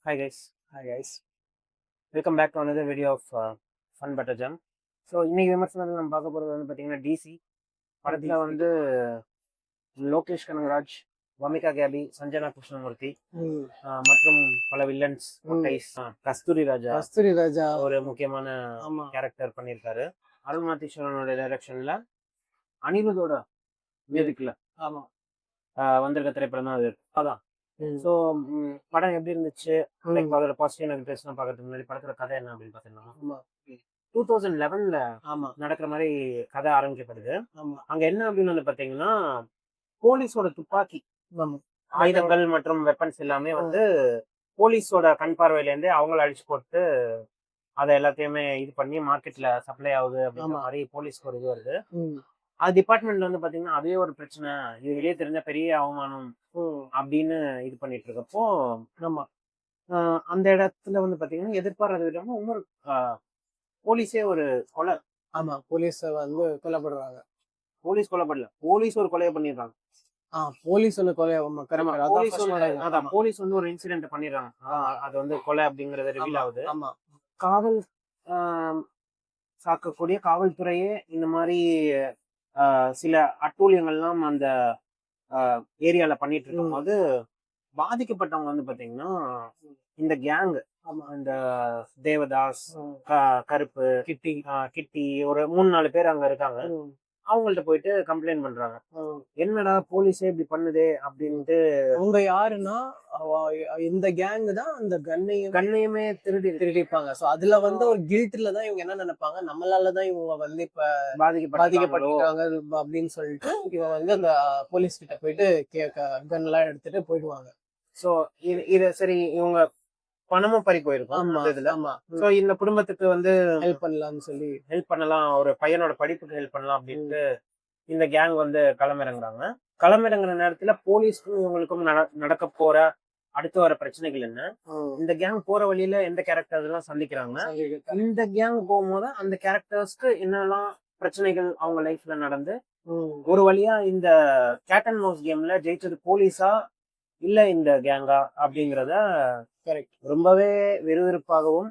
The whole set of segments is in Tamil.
Hi guys, Hi guys. welcome back to another video of Fun Better Jam. So இன்னைக்கு விமர்சனத்தில் நம்ம பார்க்க போகிறது வந்து பார்த்தீங்கன்னா டிசி படத்தில் DC. வந்து லோகேஷ் கனகராஜ், வமிகா கேபி, சஞ்சனா கிருஷ்ணமூர்த்தி மற்றும் பல வில்லன்ஸ், கைஸ், கஸ்தூரி ராஜா கஸ்தூரி ராஜா ஒரு முக்கியமான ஆமா கேரக்டர் பண்ணியிருக்காரு. அருள் மாத்தீஸ்வரனோட டைரக்ஷன்ல அனிருத்தோட மியூசிக்ல ஆமா வந்திருக்க திரைப்படம் தான் அது. அதான் ஸோ படம் எப்படி இருந்துச்சு, லைக் அதோட பாசிட்டிவ் நெகட்டிவ்ஸ்லாம் பார்க்கறதுக்கு முன்னாடி படத்தோட கதை என்ன அப்படின்னு பார்த்தீங்கன்னா 2011 ஆமா நடக்கிற மாதிரி கதை ஆரம்பிக்கப்படுது. ஆமா அங்க என்ன அப்படின்னு வந்து பாத்தீங்கன்னா போலீஸோட துப்பாக்கி, ஆமா ஆயுதங்கள் மற்றும் வெப்பன்ஸ் எல்லாமே வந்து போலீஸோட கண் பார்வையில இருந்து அவங்கள அழிச்சு போட்டு அதை எல்லாத்தையுமே இது பண்ணி மார்க்கெட்ல சப்ளை ஆகுது அப்படின்ற மாதிரி போலீஸ்க்கு ஒரு இது வருது. அது டிபார்ட்மெண்ட்ல வந்து பாத்தீங்கன்னா அதுவே ஒரு பிரச்சனை, இது வெளியே தெரிஞ்ச பெரிய அவமானம் அப்படின்னு இது பண்ணிட்டு இருக்கப்போ நம்ம அந்த இடத்துல வந்து பாத்தீங்கன்னா எதிர்பாராத விதமா இன்னொரு போலீஸே ஒரு கொலை. ஆமா போலீஸ் வந்து கொலைப்படுறாங்க. போலீஸ் கொலைப்படல, போலீஸ் ஒரு கொலையை பண்ணிடுறாங்க. போலீஸ் வந்து கொலை போலீஸ் வந்து ஒரு இன்சிடென்ட் பண்ணிடுறாங்க. அது வந்து கொலை அப்படிங்கறது ரிவீல் ஆகுது. ஆமா காவல் சாக்கக்கூடிய காவல்துறையே இந்த மாதிரி சில அட்டூழியங்கள்லாம் அந்த ஏரியால பண்ணிட்டு இருக்கும் போது பாதிக்கப்பட்டவங்க வந்து பாத்தீங்கன்னா இந்த கேங், இந்த தேவதாஸ், கருப்பு, கிட்டி ஒரு 3-4 பேர் அங்க இருக்காங்க. அவங்கள்ட்ட போயிட்டு கம்ப்ளைண்ட் பண்றாங்க, என்னடா போலீஸே இப்படி பண்ணுதே அப்படின்ட்டு. அவங்க யாருன்னா இந்த கேங் தான் அந்த கண்ணையுமே திருடிப்பாங்க. சோ அதுல வந்து ஒரு கில்ட்ல தான் இவங்க என்ன நினைப்பாங்க, நம்மளாலதான் இவங்க வந்து இப்ப பாதிக்கப்பட்டிருக்காங்க அப்படின்னு சொல்லிட்டு இவங்க வந்து அந்த போலீஸ் கிட்ட போயிட்டு கன் எல்லாம் எடுத்துட்டு போயிடுவாங்க. சோ இது சரி, இவங்க பணமும் பறி போயிருக்கும் இதுல. சோ இந்த குடும்பத்துக்கு வந்து ஹெல்ப் பண்ணலாம், ஒரு பையனோட படிப்புக்கு ஹெல்ப் பண்ணலாம் அப்படின்ட்டு இந்த கேங் வந்து களமிறங்குறாங்க. களமிறங்குற நேரத்துல போலீஸ்க்கும் இவங்களுக்கும் நடக்க போற அடுத்து வர பிரச்சனைகள் என்ன, இந்த கேங் போற வழியில எந்த கேரக்டர்ஸ் எல்லாம் சந்திக்கிறாங்க, இந்த கேங் போகும்போது அந்த கேரக்டர்ஸ்க்கு என்னெல்லாம் பிரச்சனைகள் அவங்க லைஃப்ல நடந்து ஒரு வழியா இந்த கேட் அண்ட் மவுஸ் கேம்ல ஜெயிச்சது போலீஸா இல்ல இந்த கேங்கா அப்படிங்கிறத ரொம்பவே விறுவிறுப்பாகவும்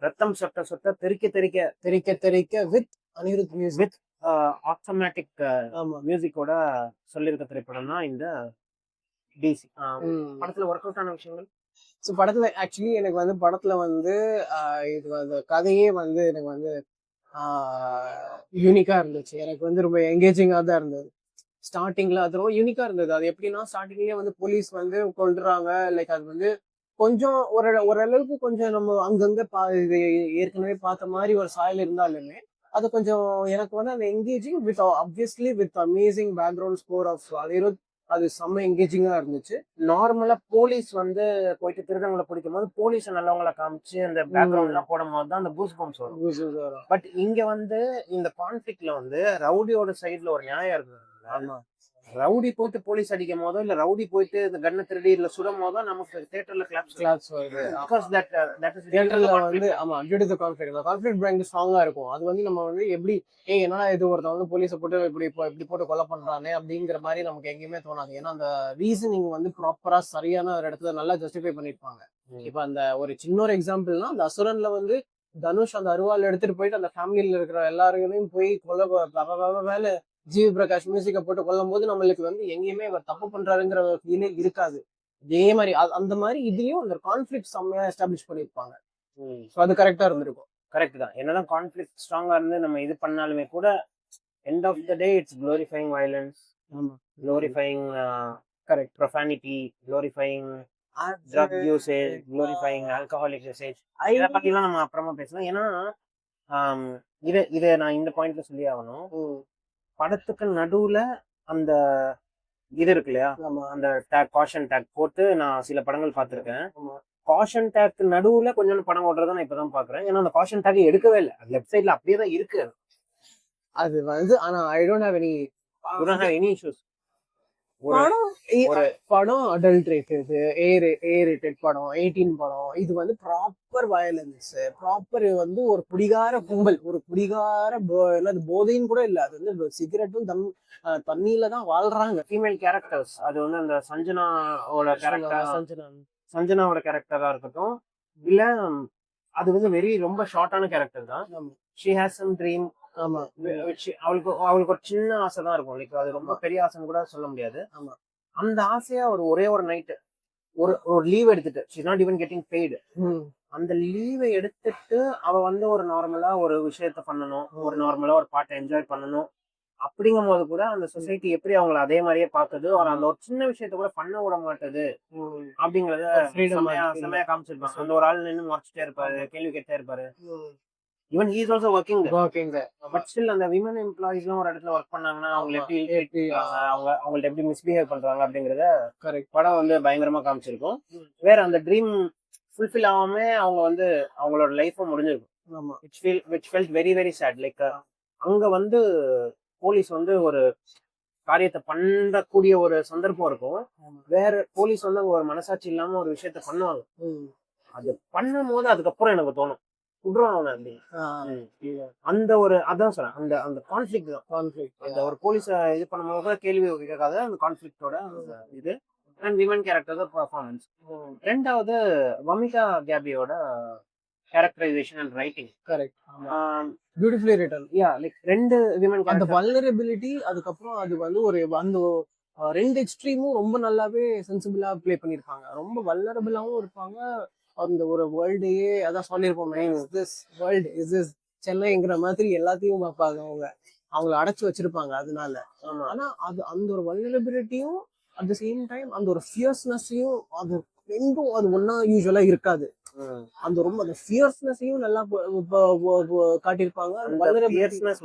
ரத்தம் சொட்ட சொட்ட தெறிக்க with Anirudh music, with automatic மியூசிக்கோட சொல்லியிருக்க திரைப்படம் தான் இந்த டிசி. படத்துல ஒர்க் அவுட் ஆன விஷயங்கள், ஸோ படத்துல ஆக்சுவலி எனக்கு வந்து படத்துல வந்து இது வந்து கதையே வந்து எனக்கு வந்து யூனிக்கா இருந்துச்சு. எனக்கு வந்து ரொம்ப என்கேஜிங்கா தான் இருந்தது. ஸ்டார்டிங்ல அது ரொம்ப யூனிக்கா இருந்தது. அது எப்படின்னா ஸ்டார்டிங்லயே வந்து போலீஸ் வந்து கொள்றாங்க, லைக் அது வந்து கொஞ்சம் ஓரளவுக்கு கொஞ்சம் நம்ம அங்கங்க இது ஏற்கனவே பார்த்த மாதிரி ஒரு சாயல் இருந்தாலுமே அது கொஞ்சம் எனக்கு வந்து அந்த engaging with obviously with amazing background score of Anirudh, அது செம்ம என்கேஜிங்கா இருந்துச்சு. நார்மலா போலீஸ் வந்து போயிட்டு திருடங்களை பிடிக்கும் போது போலீஸ் நல்லவங்களை காமிச்சு அந்த பேக்ரவுண்ட் எல்லாம் போடும் போது தான் அந்த பூஸ் பம்ப்ஸ் வரும். பட் இங்க வந்து இந்த கான்ஃபிளிக்ட்ல வந்து ரவுடியோட சைட்ல ஒரு நியாயம் இருந்தது. ரவுடி போட்டு போலீஸ் அடிக்கும் போதோ இல்ல ரவுடி போயிட்டு இந்த கண்ணை திருடி இல்ல சுடும் போதோ நமக்கு தியேட்டர்ல கிளாப்ஸ் வருது. பிகாஸ் தட் இஸ் தியேட்டர்ல வந்து ஆமா டியூ டு தி கான்ஃப்ளிக்ட் பயங்கர ஸ்ட்ராங்கா இருக்கும். அது வந்து நம்ம வந்து எப்படி என்னன்னா இது ஒருத்தன் வந்து போலீஸை போட்டு இப்படி போட்டு கொலை பண்றானே அப்படிங்கிற மாதிரி நமக்கு எங்கேயுமே தோணாது. ஏன்னா அந்த ரீசனிங் வந்து ப்ராப்பரா சரியான ஒரு இடத்துல நல்லா ஜஸ்டிஃபை பண்ணிருப்பாங்க. இப்ப அந்த ஒரு சின்ன ஒரு எக்ஸாம்பிள்னா அந்த அசுரன்ல வந்து தனுஷ் அந்த அருவாள் எடுத்துட்டு போயிட்டு அந்த ஃபேமிலியில இருக்கிற எல்லாரையும் போய் கொலை ஜிவி பிரகாஷ் மியூசிக்கை போட்டு கொல்லும் போது நம்மளுக்கு வந்து எங்கேயுமே அவர் தப்பு பண்றாருங்கிற ஃபீலே இருக்காது. அதே மாதிரி அந்த மாதிரி இதுலயும் அந்த கான்ஃபிளிக்ட் செம்மையா எஸ்டாப்ளிஷ் பண்ணிருப்பாங்க. அது கரெக்டா இருந்திருக்கும். கரெக்ட் தான். என்னதான் கான்ஃபிளிக்ட் ஸ்ட்ராங்கா இருந்து நம்ம இது பண்ணாலுமே கூட end of the day it's glorifying violence, glorifying correct profanity, glorifying drug usage, glorifying alcoholic usage. இதை பத்திலாம் நம்ம அப்புறமா பேசலாம். ஏன்னா இதை நான் இந்த பாயிண்ட்ல சொல்லி ஆகணும். படத்துக்கு நடுவுல அந்த இது இருக்கு இல்லையா, அந்த டேக், காஷன் டேக் போட்டு நான் சில படங்கள் பார்த்திருக்கேன். காஷன் டேக் நடுவுல கொஞ்சம் படம் ஓடுறத நான் இப்பதான் பாக்குறேன். ஏன்னா அந்த காஷன் டேக் எடுக்கவே இல்லை, லெஃப்ட் சைட்ல அப்படியே தான் இருக்கு. அது வந்து ஆனா I don't have any issues. படம் அடல்ட் ரேட்டட், ஏ ரேட்டட் படம், 18 படம். இது வந்து ப்ராப்பர் வயலன்ஸ், ப்ராப்பர் வந்து ஒரு குடிகார கும்பல், ஒரு குடிகார போதைன்னு கூட இல்ல, அது வந்து சிகரெட்டும் தண்ணியில தான் வாழ்றாங்க. ஃபீமேல் கேரக்டர்ஸ், அது வந்து அந்த சஞ்சனாவோட கேரக்டர், சஞ்சனாவோட கேரக்டரா இருக்கட்டும், இல்ல அது வந்து ரொம்ப ஷார்ட்டான கேரக்டர் தான். She has some dream. ஆமா அவளுக்கு ஒரு சின்ன ஆசை தான் இருக்கும். லைக் அது ரொம்ப பெரிய ஆசைன்னு கூட சொல்ல முடியாது. ஆமா அந்த ஆசையா ஒரே ஒரு நைட் ஒரு லீவ் எடுத்துட்டு, she not even getting paid, அந்த லீவை எடுத்துட்டு அவ வந்து ஒரு நார்மலா ஒரு விஷயத்த பண்ணணும், ஒரு நார்மலா ஒரு பாட்டை என்ஜாய் பண்ணணும் அப்படிங்கும் போது கூட அந்த சொசைட்டி எப்படி அவங்கள அதே மாதிரியே பாக்குது, அந்த ஒரு சின்ன விஷயத்த கூட பண்ண விட மாட்டேது அப்படிங்கறத செமையா காமிச்சிருப்பாங்க. அந்த ஒரு ஆள் நின்று முறைச்சிட்டே இருப்பாரு, கேள்வி கேட்டே இருப்பாரு. Even he is also working but still அந்த விமன் எம்ப்ளாயிஸ் எல்லாம் ஒரு இடத்துல ஒர்க் பண்ணாங்கன்னா அவங்க எப்படி அவங்கள்ட்ட எப்படி மிஸ்பிஹேவ் பண்றாங்க அப்படிங்கறத படம் வந்து பயங்கரமா காமிச்சிருக்கும். வேற அந்த ட்ரீம் ஃபுல்ஃபில் ஆகாம அவங்க வந்து அவங்களோட லைஃபும் முடிஞ்சிருக்கும். which felt very very sad. Like அங்க வந்து போலீஸ் வந்து ஒரு காரியத்தை பண்ணக்கூடிய ஒரு சந்தர்ப்பம் இருக்கும். வேற போலீஸ் வந்து ஒரு மனசாட்சி இல்லாம ஒரு விஷயத்த பண்ணுவாங்க. அது பண்ணும் போது அதுக்கப்புறம் எனக்கு தோணும் அந்த ஒரு அதான் சொல்றேன், அந்த அந்த கான்ஃபிளிக்ட் தான். அந்த ஒரு போலீஸ இது பண்ணும்போது கேள்வி கேட்காத அந்த கான்ஃபிளிக்டோட இது அண்ட் விமன் கேரக்டர் பெர்ஃபார்மன்ஸ். ரெண்டாவது வமிகா கேபியோட characterisation and writing beautifully written. Like ரெண்டு விமன் அந்த வல்னரபிலிட்டி, அதுக்கப்புறம் அது வந்து ஒரு அந்த ரெண்டு எக்ஸ்ட்ரீமும் ரொம்ப நல்லாவே சென்சிபிளா ப்ளே பண்ணிருப்பாங்க. ரொம்ப வல்னரபிளாவும் இருப்பாங்க. அந்த ஒரு வேர்ல்டையே அதான் சொல்லியிருப்போம், வேர்ல்டு இஸ் சென்னைங்கிற மாதிரி எல்லாத்தையும் பார்ப்பாங்க. அவங்கள அடைச்சு வச்சிருப்பாங்க அதனால. ஆனா அது அந்த ஒரு வல்னரபிலிட்டியும் அட் த சேம் டைம் அந்த ஒரு ஃபியர்ஸ்னஸையும் அது ரெண்டும் அது ஒன்னா யூஸ்வலா இருக்காது. அந்த ரொம்ப அந்த ஃபியர்ஸ்னஸையும் நல்லா காட்டியிருப்பாங்க.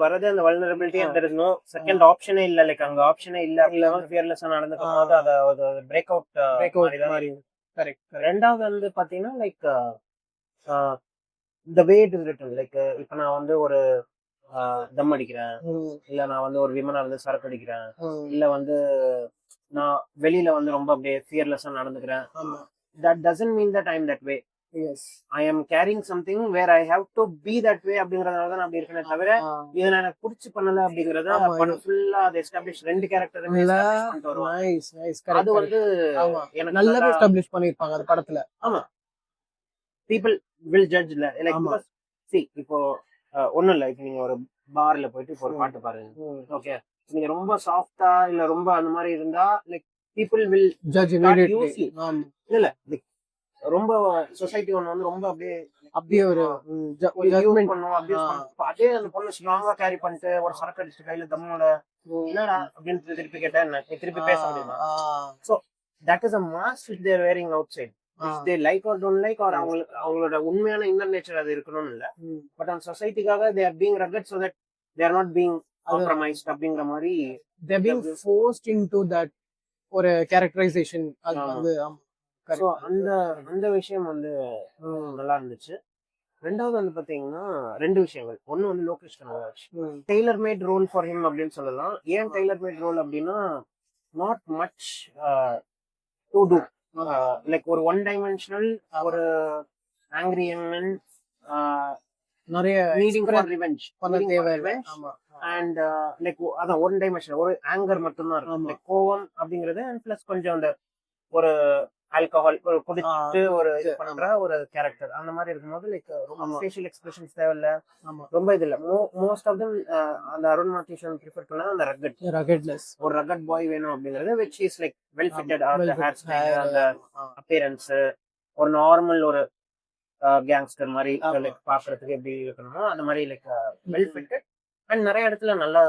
வரது அந்த வல்னரபிலிட்டி அந்த நோ செகண்ட் ஆப்ஷனே இல்ல. லைக் அங்க ஆப்ஷனே இல்ல அப்படிலாம் ஃபியர்லெஸ்ஸா நடந்துக்கும் போது அத பிரேக் அவுட் மாதிரி. ரெண்டாவது வந்து பாத்தீங்கன்னா like the way it is written. Like இப்ப நான் வந்து ஒரு தம் அடிக்கிறேன், இல்ல நான் வந்து ஒரு விமனா வந்து சரக்கு அடிக்கிறேன், இல்ல வந்து நான் வெளியில வந்து ரொம்ப அப்படியே ஃபியர்லெஸ்ஸா நடந்துக்கிறேன். that doesn't mean that I am that way. Yes, I am carrying something where I have to be that way அப்படிங்கறதால தான் அப்படி இருக்கேனே தவிர இத நான் எனக்கு புடிச்சு பண்ணல அப்படிங்கறத படம் ஃபுல்லா அது எஸ்டாப்லிஷ் ரெண்டு கேரக்டருமே எஸ்டாப்லிஷ் பண்ணிட்டு வருவாங்க. Nice nice. அது வந்து எனக்கு நல்லாவே எஸ்டாப்லிஷ் பண்ணிருப்பாங்க அந்த படத்துல. ஆமா, people will judge like because see இப்போ ஒண்ணும் இல்ல, இப்போ நீங்க ஒரு பார்ல போயிட்டு இப்போ ஒரு பாட்டு பாருங்க, ஓகே, நீங்க ரொம்ப சாஃப்டா இல்ல ரொம்ப அந்த மாதிரி இருந்தா like people will judge immediately. இல்ல ரொம்ப சொசைட்டி ஒண்ணு வந்து ரொம்ப அப்படியே ஒரு ஜட்ஜ்மென்ட் பண்ணுவோம். அதே அந்த பொண்ணு ஸ்ட்ராங்கா கேரி பண்ணிட்டு ஒரு சரக்கு அடிச்சு கையில தம்மோட என்னடா அப்படின்னு திருப்பி கேட்டா என்ன திருப்பி பேச முடியுமா? So that is a mask which they are wearing outside, which they like or don't like, or அவங்களோட உண்மையான இன்னர் நேச்சர் அது இருக்கணும்னு இல்ல. பட் அந்த சொசைட்டிக்காக they are being rugged so that they are not being compromised அப்படிங்கிற மாதிரி they are being forced into that ஒரு கேரக்டரைசேஷன். அது வந்து அந்த விஷயம் வந்து நல்லா இருந்துச்சு. ரெண்டாவது வந்து பாத்தீங்கன்னா ரெண்டு விஷயங்கள். ஒன்னு வந்து Lokesh Kanagaraj tailor made role for him அப்படின்னு சொல்லலாம். ஏன் டெய்லர் மேட் ரோல் அப்படின்னா not much to do. Like ஒரு ஒன் டைமென்ஷனல் ஒரு ஆங்கிரி எமன் நிறைய நீடிங் ஃபார் ரிவெஞ்ச் பண்ண தேவை. அண்ட் லைக் அதான் ஒன் டைமென்ஷனல் ஒரு ஆங்கர் மட்டும்தான் இருக்கும். லைக் கோவம் அப்படிங்கிறது அண்ட் பிளஸ் கொஞ்சம் அந்த ஒரு ஆல்கஹால் குடிச்சிட்டு ஒரு இது பண்ற ஒரு கேரக்டர் அந்த மாதிரி இருக்கும்போது லைக் ரொம்ப ஃபேஷியல் எக்ஸ்பிரஷன்ஸ் தேவையில்ல, ரொம்ப இது இல்ல. மோஸ்ட் ஆஃப் தம் அந்த அருண் மார்டிஷன் ப்ரிஃபர் பண்ண அந்த ரக்கட்னஸ் ஒரு ரக்கட் பாய் வேணும் அப்படிங்கிறது which is like well fitted. அந்த ஹேர் ஸ்டைல், அந்த அப்பியரன்ஸ் ஒரு நார்மல் ஒரு கேங்ஸ்டர் மாதிரி லைக் பாக்குறதுக்கு எப்படி இருக்கணுமோ அந்த மாதிரி லைக் வெல் ஃபிட்டட் அண்ட் நிறைய இடத்துல நல்லா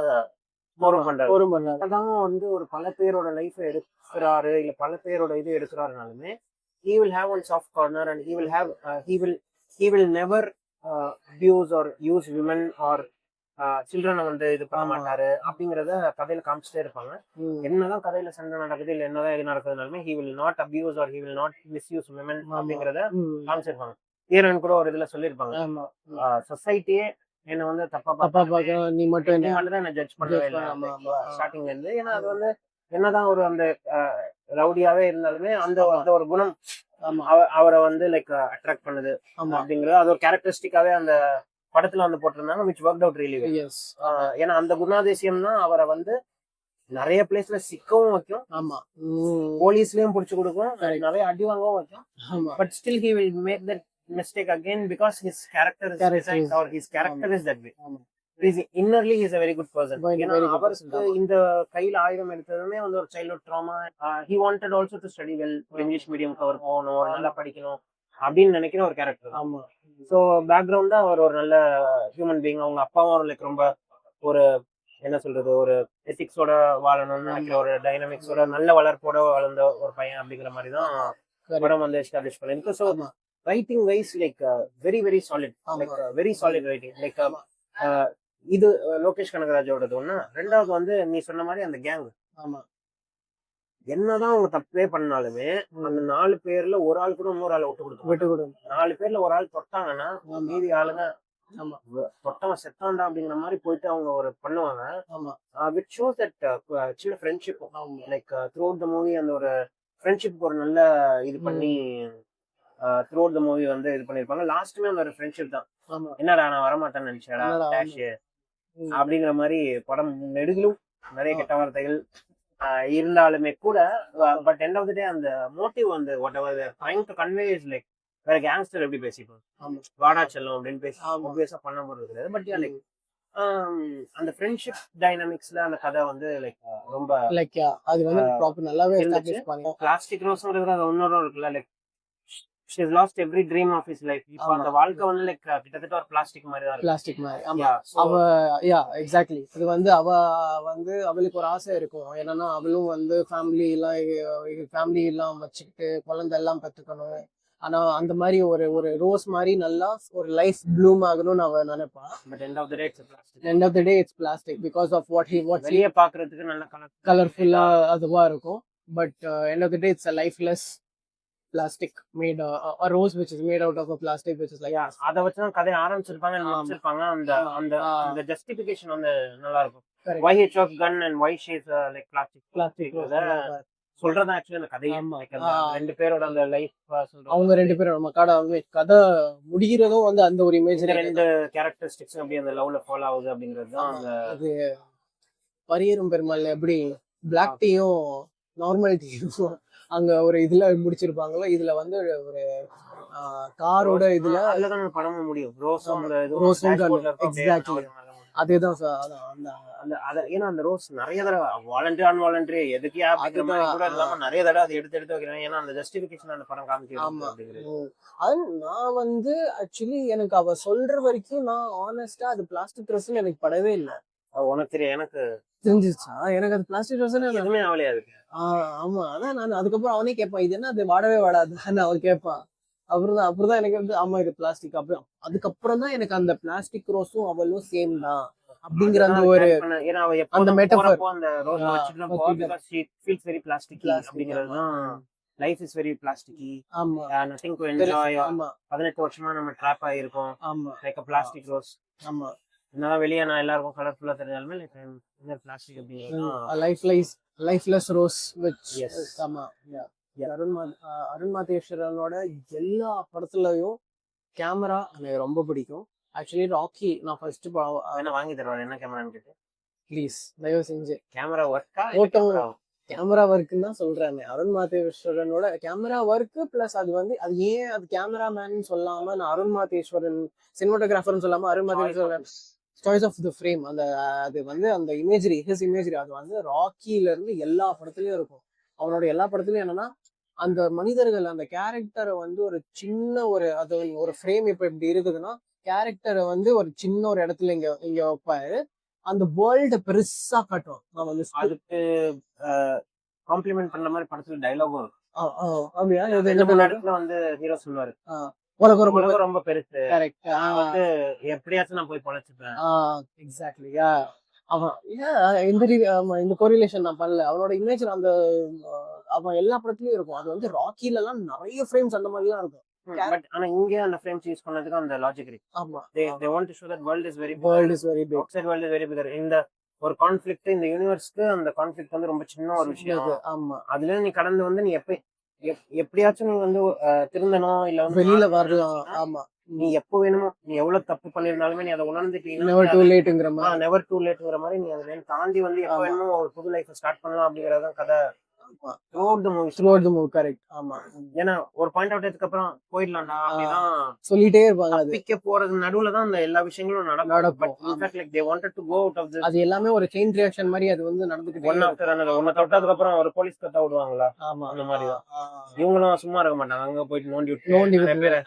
அதான் வந்து ஒரு பல பேரோட லைஃப் எடுக்கிறாரு இல்ல பல பேரோட இது எடுக்கிறாருனாலுமே he will have one soft corner and he will never abuse or use women or children வந்து இது பண்ண மாட்டாரு அப்படிங்கறத கதையில காமிச்சிட்டே இருப்பாங்க. என்னதான் கதையில சண்டை நடக்குது இல்ல என்னதான் இது நடக்குதுனாலுமே he will not abuse or he will not misuse women அப்படிங்கறத காமிச்சிருப்பாங்க. ஹீரோயின் கூட ஒரு இதுல சொல்லியிருப்பாங்க, சொசைட்டியே என்ன வந்து தப்பா பாக்க நீ மட்டும் என்ன ஜட்ஜ் பண்ணவே இல்லை ஸ்டார்டிங்ல இருந்து. ஏன்னா அது வந்து என்னதான் ஒரு அந்த ரவுடியாவே இருந்தாலுமே அந்த ஒரு குணம் அவரை வந்து லைக் அட்ராக்ட் பண்ணுது அப்படிங்கறது அது ஒரு கேரக்டரிஸ்டிக்காவே அந்த படத்துல வந்து போட்டிருந்தாங்க which worked out really well. ஏன்னா அந்த குணாதிசயம் தான் அவரை வந்து நிறைய பிளேஸ்ல சிக்கவும் வைக்கும், ஆமா போலீஸ்லயும் புடிச்சு கொடுக்கும், Correct. நிறைய அடி வாங்கவும் வைக்கும். ஆமா But still he will make that mistake again because his character is Character designed, is- or his character is that way. ஆமா Innerly he is a very good person. Very ஏன்னா good person, அவருக்கு ஆமா. இந்த கையில ஆயுதம் எடுத்ததுமே வந்து ஒரு childhood drama. he wanted also to study well, ஒரு இங்கிலீஷ் மீடியம் கவர் போகணும், ஒரு நல்லா படிக்கணும் அப்படின்னு நினைக்கிற ஒரு கேரக்டர். ஆமா ஸோ பேக்ரவுண்டா அவர் ஒரு நல்ல ஹியூமன் பீயிங். அவங்க அப்பாவும் லைக் ரொம்ப ஒரு என்ன சொல்றது, ஒரு எத்திக்ஸோட வாழணும்னு நினைக்கிற ஒரு டைனமிக்ஸோட நல்ல வளர்ப்போட வளர்ந்த ஒரு பையன் அப்படிங்கிற மாதிரி தான் Correct. படம் வந்து எஸ்டாப்ளிஷ் பண்ணிருக்கு. ஸோ ஆமா writing wise like very very solid, ஆமா. Like very solid writing. Like இது லோகேஷ் கனகராஜோடது ஒண்ணு. ரெண்டாவது வந்து நீ சொன்ன மாதிரி அந்த கேங் ஆமா என்னதான் அவங்க தப்பே பண்ணாலுமே அந்த 4 பேர்ல ஒரு ஆள் கூட இன்னொரு ஆளை விட்டு கொடுத்து, விட்டு கொடுங்க 4 பேர்ல ஒரு ஆள் தொட்டாங்கன்னா ஆமா மீதி ஆளுங்க ஆமா தொட்டவன் செத்தாண்டா அப்படிங்கிற மாதிரி போயிட்டு அவங்க ஒரு பண்ணுவாங்க. ஆமா விச் ஷோஸ் தட் சின்ன ஃப்ரெண்ட்ஷிப், ஆமா like through out the movie அந்த ஒரு ஃப்ரெண்ட்ஷிப் ஒரு நல்ல இது பண்ணி த்ரூ அவுட் த மூவி வந்து இது பண்ணிருப்பாங்க. லாஸ்ட்டுமே அந்த ஒரு ஃப்ரெண்ட்ஷிப் தான். ஆமா என்னடா நான் வரமாட்டேன்னு நினைச்சேடா என்னடா, டேஷ் ம். அப்படிங்கிற மாதிரி படம் நெடுகிலும் நிறைய கெட்ட வார்த்தைகள் இருந்தாலுமே கூட, பட் எண்ட் ஆஃப் த டே அந்த மோட்டிவ் வந்து what ever trying to convey is like வேற கேங்ஸ்டர் எப்படி பேசிப்போம், ஆமா வாடா செல்லும் அப்படின்னு பேசி ஆமா. ஆப்வியஸா பண்ண போறது கிடையாது. பட் லைக் அந்த ஃப்ரெண்ட்ஷிப் டைனமிக்ஸ்ல அந்த கதை வந்து லைக் ரொம்ப லைக் அது வந்து ப்ராப்பர் நல்லாவே இருந்துச்சு. எஸ்டாப்லிஷ் பண்ணி பிளாஸ்டிக் ரோஸ்ங்கிறது அது இன்னொரு இருக்குல்ல, like she has lost every dream of his life. இப்போ ஆமா. அந்த வாழ்க்கை வந்து லைக் கிட்டத்தட்ட ஒரு பிளாஸ்டிக் மாதிரி தான் இருக்கு. பிளாஸ்டிக் மாதிரி ஆமா Yeah, so- அவ எக்ஸாக்ட்லி இது வந்து அவ வந்து அவளுக்கு ஒரு ஆசை இருக்கும் என்னன்னா அவளும் வந்து ஃபேமிலி எல்லாம் வச்சுக்கிட்டு குழந்தை எல்லாம் பெற்றுக்கணும். ஆனா அந்த மாதிரி ஒரு ஒரு ரோஸ் மாதிரி நல்லா ஒரு லைஃப் ப்ளூம் ஆகணும்னு அவ நினைப்பா. but end of the day it's a plastic. End of the day it's plastic because of what வெளிய பாக்குறதுக்கு நல்ல கலர்ஃபுல்லா அதுவா இருக்கும். But end of the day it's a lifeless plastic made a rose which is made out of a plastic which is like அத வச்சு தான் கதையை ஆரம்பிச்சிருப்பாங்க, ஆமா. முடிச்சிருப்பாங்க. அந்த அந்த அந்த ஜஸ்டிஃபிகேஷன் வந்து நல்லா இருக்கும். Correct. why he chose gun and why she is like plastic rose. சொல்றது ஆக்சுவலி அந்த கதையே ஆமா. like அந்த ரெண்டு பேரோட அந்த லைஃப் சொல்றோம். அவங்க ரெண்டு பேரும் நம்ம கதை முடிகிறதும் வந்து அந்த ஒரு இமேஜ் இந்த ரெண்டு கேரக்டரிஸ்டிக்ஸ் அப்படி அந்த லவ்ல ஃபாலோ ஆகுது அப்படிங்கிறது தான் அந்த அது பரியரும் பெருமாள் எப்படி பிளாக் டீயும் நார்மல் டீயும் அங்க ஒரு இதுல முடிச்சிருப்பாங்களோ இதுல வந்து ஒரு காரோட இதுல அதுலதான் அந்த படமும் முடியும். ரோஸும் அந்த இதுவும் ரோஸும் dashboardல இருக்கும். exactly. அதேதான் sir. அந்த ஏன்னா அந்த ரோஸ் நிறைய தடவை வாலண்டரி அன்வாலண்டரி எதுக்கு அப்படிங்கிற மாதிரி கூட இல்லாம நிறைய தடவை அதை எடுத்து வைக்கிறாங்க. ஏன்னா அந்த ஜஸ்டிபிகேஷன் அந்த படம் காமிக்கிறது ஆமா. அப்படிங்கிறது. அது நான் வந்து ஆக்சுவலி எனக்கு அவ சொல்ற வரைக்கும் நான் ஆனஸ்டா அது பிளாஸ்டிக் ட்ரெஸ்ன்னு எனக்கு படவே இல்லை. உனக்கு தெரியும், எனக்கு தெரிஞ்சிச்சா எனக்கு அது பிளாஸ்டிக் ட்ரெஸ்ன்னு எதுவுமே அவளையா இருக்கு. ஆமா அதான் நான் அதுக்கப்புறம் அவனே கேட்பான் இது என்ன அது வாடவே வாடாது அவன் கேட்பான். அப்புறம் எனக்கு வந்து ஆமா இது பிளாஸ்டிக். அப்புறம் அதுக்கப்புறம் தான் எனக்கு அந்த பிளாஸ்டிக் ரோஸும் அவளும் சேம் தான் அப்படிங்கிற அந்த ஒரு ஏன்னா அவ அந்த metaphor. அந்த ரோஸ் ஃபீல்ஸ் வெரி பிளாஸ்டிக் அப்படிங்கிறது தான். லைஃப் இஸ் வெரி பிளாஸ்டிக்கி, ஆமா நதிங் டு என்ஜாய். ஆமா 18 வருஷமா நம்ம ட்ராப் ஆயிருக்கோம் ஆமா லைக் பிளாஸ்டிக் ரோஸ். ஆமா என்னதான் வெளியே நான் எல்லாருக்கும் கலர்ஃபுல்லா தெரிஞ்சாலுமே லைக் பிளாஸ்டிக் அப்படிங்கிறது லைஃப்லெஸ் ரோஸ் which Yes. ஆமா அருண் மாதேஸ்வரனோட எல்லா படத்துலயும் கேமரா எனக்கு ரொம்ப பிடிக்கும். ஆக்சுவலி ராக்கி நான் ஃபர்ஸ்ட் என்ன வாங்கி தருவாரு, என்ன கேமரான்னு கேட்டு. ப்ளீஸ் தயவு செஞ்சு கேமரா ஒர்க்கா ஓட்டம் கேமரா ஒர்க்குன்னு தான் சொல்றேன். அருண் மாதேஸ்வரனோட கேமரா ஒர்க்கு பிளஸ் அது வந்து அது ஏன் அது கேமராமேன் சொல்லாம நான் அருண் மாதேஸ்வரன் சினிமாட்டோகிராஃபர்னு சொல்லாம Arun Matheswaran choice of the frame அந்த அது வந்து அந்த இமேஜரி அது வந்து ராக்கில இருந்து எல்லா படத்துலயும் இருக்கும். அவனோட எல்லா படத்துலயும் என்னன்னா அந்த மனிதர்கள் அந்த கேரக்டரை வந்து ஒரு சின்ன ஒரு அது ஒரு ஃப்ரேம் இப்ப இப்படி இருக்குதுன்னா கேரக்டரை வந்து ஒரு சின்ன ஒரு இடத்துல இங்க வைப்பாரு. அந்த வேர்ல்ட பெருசா காட்டும். நான் வந்து அதுக்கு காம்ப்ளிமெண்ட் பண்ற மாதிரி படத்துல டைலாகும் இருக்கும். அப்படியா ரெண்டு மூணு இடத்துல வந்து ஹீரோ சொல்லுவாரு, உலகம் உலகம் ரொம்ப பெருசு, கரெக்ட் வந்து எப்படியாச்சும் நான் போய் பொழைச்சுப்பேன். எக்ஸாக்ட்லி அவன் இந்த கோரிலேஷன் நான் பண்ணல. அவனோட இமேஜ் அந்த அவன் எல்லா படத்துலயும் இருக்கும். அது வந்து ராக்கில எல்லாம் நிறைய ஃப்ரேம்ஸ் அந்த மாதிரி தான் இருக்கும். பட் ஆனா இங்க அந்த ஃப்ரேம்ஸ் யூஸ் பண்ணதுக்கு அந்த லாஜிக் இருக்கு. ஆமா they want to show that world is very big. outside world is very bigger. இந்த ஒரு கான்ஃப்ளிக்ட் இந்த யூனிவர்ஸ்க்கு அந்த கான்ஃப்ளிக்ட் வந்து ரொம்ப சின்ன ஒரு விஷயம். ஆமா அதுல நீ கடந்து வந்து நீ எப்படியாச்சும் நீ வந்து திருந்தணும் இல்ல வந்து வெளியில வரலாம். ஆமா நீ எப்போ வேணுமோ நீ எவ்வளவு தப்பு பண்ணிருந்தாலுமே நீ அதை உணர்ந்துட்டீங்கன்னா நெவர் டூ லேட்ங்கிற மாதிரி. நெவர் டூ லேட்ங்கிற மாதிரி நீ அதை தாண்டி வந்து எப்போ வேணுமோ ஒரு புது லைஃப் ஸ்டார்ட் பண்ணலாம் அப்படிங்கறதான் கதை. Throughout the movie correct. ஆமா, ஏன்னா ஒரு பாயிண்ட் அவுட் ஆனதுக்கு அப்புறம் போயிடலாம்டா அப்படிதான் சொல்லிட்டே இருப்பாங்க. அது தப்பிக்க போறது நடுவுல தான் அந்த எல்லா விஷயங்களும் நடக்கும். But in fact like they wanted to go out of this. அது எல்லாமே ஒரு செயின் ரியாக்ஷன் மாதிரி அது வந்து நடந்துக்கிட்டே ஒன் ஆஃப்டர் another. ஒன்ன தொட்டதுக்கு அப்புறம் ஒரு போலீஸ் கட்ட விடுவாங்களா, ஆமா அந்த மாதிரி தான் இவங்களும் சும்மா இருக்க மாட்டாங்க. அங்க போயிட்டு நோண்டி விட்டு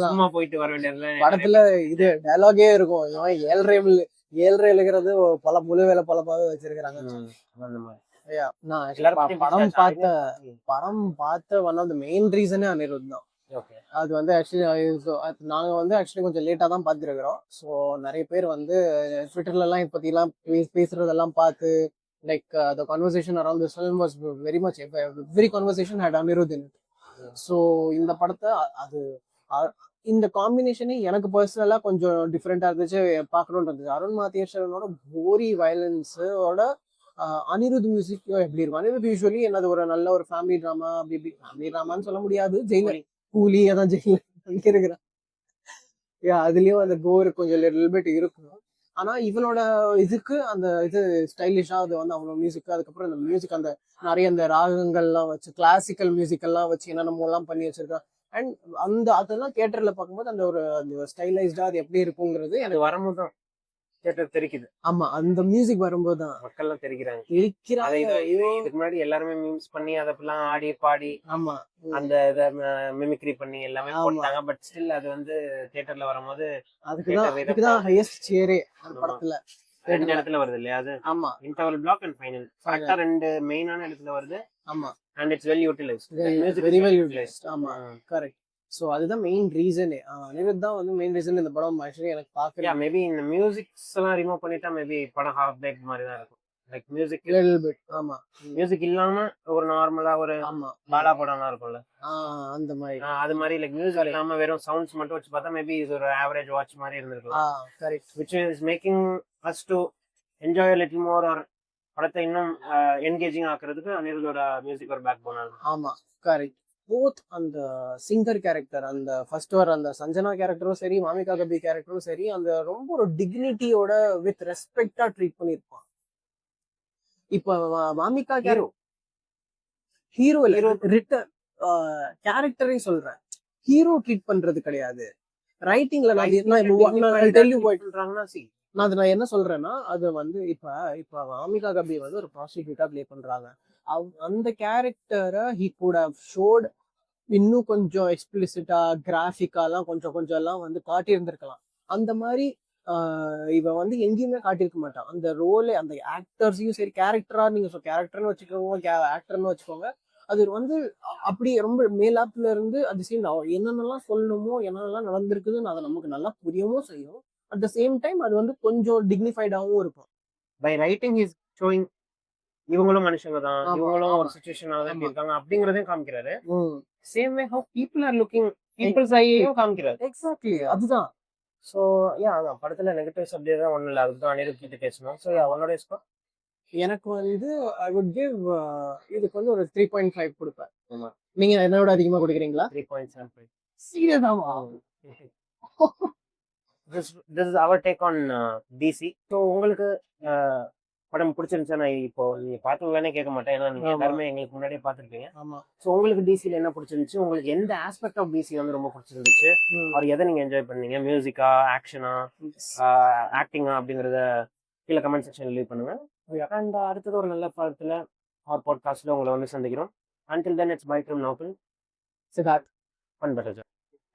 சும்மா போயிட்டு வர வேண்டியதுல படத்துல இது டயலாகே இருக்கும். ஏழ்ரை எழுகிறது பல முழு வேலை பலப்பாவே வச்சிருக்காங்க. அந்த மாதிரி நான் படம் பார்த்த ஒன் ஆஃப் த மெயின் ரீசனே அனிருத் தான். அது வந்து நாங்க வந்து ஆக்சுவலி கொஞ்சம் லேட்டா தான் பார்த்துருக்கிறோம். ஸோ நிறைய பேர் வந்து ட்விட்டர்ல எல்லாம் இப்பத்திலாம் பேசுறதெல்லாம் பார்த்து like the conversation around this film was very much every conversation had Anirudh in it. So இந்த படத்தை அது இந்த காம்பினேஷனே எனக்கு பர்சனலா கொஞ்சம் டிஃப்ரெண்டா இருந்துச்சு, பார்க்கணும்னு இருந்துச்சு. அருண் மாத்தேஸ்வரனோட கோரி வயலன்ஸோட அனிருத் மியூசிக் எப்படி இருக்கும்? அனிருத் யூஸ்வலி என்னது ஒரு நல்ல ஒரு ஃபேமிலி ட்ராமா, அப்படி இப்படி ஃபேமிலி ட்ராமான்னு சொல்ல முடியாது, ஜெயிலர் கூலி அதான் ஜெயிலர் இருக்கிறான். அதுலயும் அந்த கோர் கொஞ்சம் லிட்டில் பிட் இருக்கும். ஆனா இவனோட இதுக்கு அந்த இது ஸ்டைலிஷா அது வந்து அவ்வளோ மியூசிக். அதுக்கப்புறம் இந்த மியூசிக் அந்த நிறைய அந்த ராகங்கள்லாம் வச்சு கிளாசிக்கல் மியூசிக் எல்லாம் வச்சு என்னென்னமோ எல்லாம் பண்ணி வச்சிருக்கான். அண்ட் அதெல்லாம் தியேட்டர்ல பார்க்கும்போது அந்த ஒரு ஸ்டைலைஸ்டா அது எப்படி இருக்குங்கிறது எனக்கு வரும்போது தியேட்டர் தெரிக்குது. ஆமா, அந்த மியூசிக் வரும்போதுதான் மக்கள் எல்லாம் தெரிக்கிறாங்க. இதுக்கு முன்னாடி எல்லாருமே மீம்ஸ் பண்ணி அதெல்லாம் ஆடி பாடி ஆமா அந்த இத மிமிக்ரி பண்ணி எல்லாமே போட்டாங்க. பட் ஸ்டில் அது வந்து தியேட்டர்ல வரும்போது அதுக்குதான் ஹையஸ்ட் சேரே அந்த படத்துல. ரெண்டு இடத்துல வருது இல்லையா அது? ஆமா, இன்டர்வல் பிளாக் அண்ட் ஃபைனல் கரெக்ட்டா ரெண்டு மெயினான இடத்துல வருது. ஆமா, and it's well utilized. Very well utilized. ஆமா, கரெக்ட். சோ அதுதான் மெயின் ரீசனே. அனிருத் தான் வந்து மெயின் ரீசன் இந்த படம் ஆக்சுவலி எனக்கு பார்க்கல. மேபி இந்த மியூசிக்ஸ் எல்லாம் ரிமூவ் பண்ணிட்டா மேபி படம் ஹாஃப் பேக் மாதிரி தான் இருக்கும். Like music little bit. ஆமா, மியூசிக் இல்லாம ஒரு நார்மலா ஒரு பாலா படம்லாம் இருக்கும்ல, அந்த மாதிரி. அது மாதிரி லைக் மியூசிக் இல்லாம வெறும் சவுண்ட்ஸ் மட்டும் வச்சு பார்த்தா மேபி இது ஒரு ஆவரேஜ் வாட்ச் மாதிரி இருந்திருக்கும். Correct. which is making us to enjoy a little more, or படத்தை இன்னும் என்கேஜிங் ஆக்குறதுக்கு அனிருத்தோட மியூசிக் ஒரு பேக் போனா. ஆமா, கரெக்ட். போத் அந்த சிங்கர் கேரக்டர், அந்த ஃபர்ஸ்ட் வர அந்த சஞ்சனா கேரக்டரும் சரி, மாமிகா கபி கேரக்டரும் சரி, அந்த ரொம்ப ஒரு டிக்னிட்டியோட வித் ரெஸ்பெக்டா ட்ரீட் பண்ணிருப்பான். இப்ப மாமிகா ஹீரோ ரிட்டர் கேரக்டரே சொல்றேன், ஹீரோ ட்ரீட் பண்றது கிடையாது ரைட்டிங்ல. நான் என்ன சொல்றேன்னா, அது வந்து இப்ப மாமிகா கபி வந்து ஒரு ப்ராஸ்டிடியூட்டா பிளே பண்றாங்க. அந்த கேரக்டரை ஹி குட் ஹவ் ஷோட் இன்னும் கொஞ்சம் எக்ஸ்பிளிசிட்டா கிராஃபிக்காலாம் கொஞ்சம் எல்லாம் வந்து காட்டி இருந்திருக்கலாம். அந்த மாதிரி இவன் வந்து எங்கேயுமே காட்டியிருக்க மாட்டான். அந்த ரோலே அந்த ஆக்டர்ஸையும் சரி, கேரக்டரா நீங்க கேரக்டர்னு வச்சுக்கோங்க, ஆக்டர்னு வச்சுக்கோங்க, அது வந்து அப்படி ரொம்ப மேலாப்புல இருந்து அந்த சீன் என்னென்னலாம் சொல்லணுமோ என்னென்னலாம் நடந்திருக்குதுன்னு அதை நமக்கு நல்லா புரியவும் செய்யும். அட் த சேம் டைம் அது வந்து கொஞ்சம் டிக்னிஃபைடாவும் இருக்கும். பை ரைட்டிங் இஸ் ஷோயிங் இவங்களும் மனுஷங்க தான், இவங்களும் ஒரு சிச்சுவேஷனால தான் இருக்காங்க அப்படிங்கறதையும் காமிக்கிறாரு. Same way how people are looking people's ஐயையும் காமிக்கிறாரு. எக்ஸாக்ட்லி அதுதான். சோ அதான் படத்துல நெகட்டிவ் சப்ஜெக்ட் தான் ஒண்ணு இல்ல, அதுதான் அனிருத் கிட்ட பேசணும். சோ உன்னோட ஸ்கோர் எனக்கு வந்து ஐ வுட் கிவ் இதுக்கு வந்து ஒரு 3.5 கொடுப்பேன். நீங்க என்னோட அதிகமா கொடுக்குறீங்களா? 3.75. சீரியஸாவா? This is our take on DC. So உங்களுக்கு படம் பிடிச்சிருந்துச்சா? நான் இப்போ நீங்க பார்த்தவங்களானே கேட்க மாட்டேன், ஏன்னா நீங்க எல்லாருமே எங்களுக்கு முன்னாடியே பார்த்துருப்பீங்க. ஸோ உங்களுக்கு டிசியில் என்ன பிடிச்சிருந்துச்சு? உங்களுக்கு எந்த ஆஸ்பெக்ட் ஆஃப் டிசி வந்து ரொம்ப பிடிச்சிருந்துச்சு? அவர் எதை நீங்க என்ஜாய் பண்ணீங்க? மியூசிக்கா, ஆக்ஷனா, ஆக்டிங்கா அப்படிங்கிறத கீழே கமெண்ட் செக்ஷன் லீவ் பண்ணுங்க. அண்ட் அடுத்தது ஒரு நல்ல படத்துல ஒரு பாட்காஸ்ட்ல உங்களை வந்து சந்திக்கிறோம். Until then, it's bye from Naupal. Siddharth. Fun better.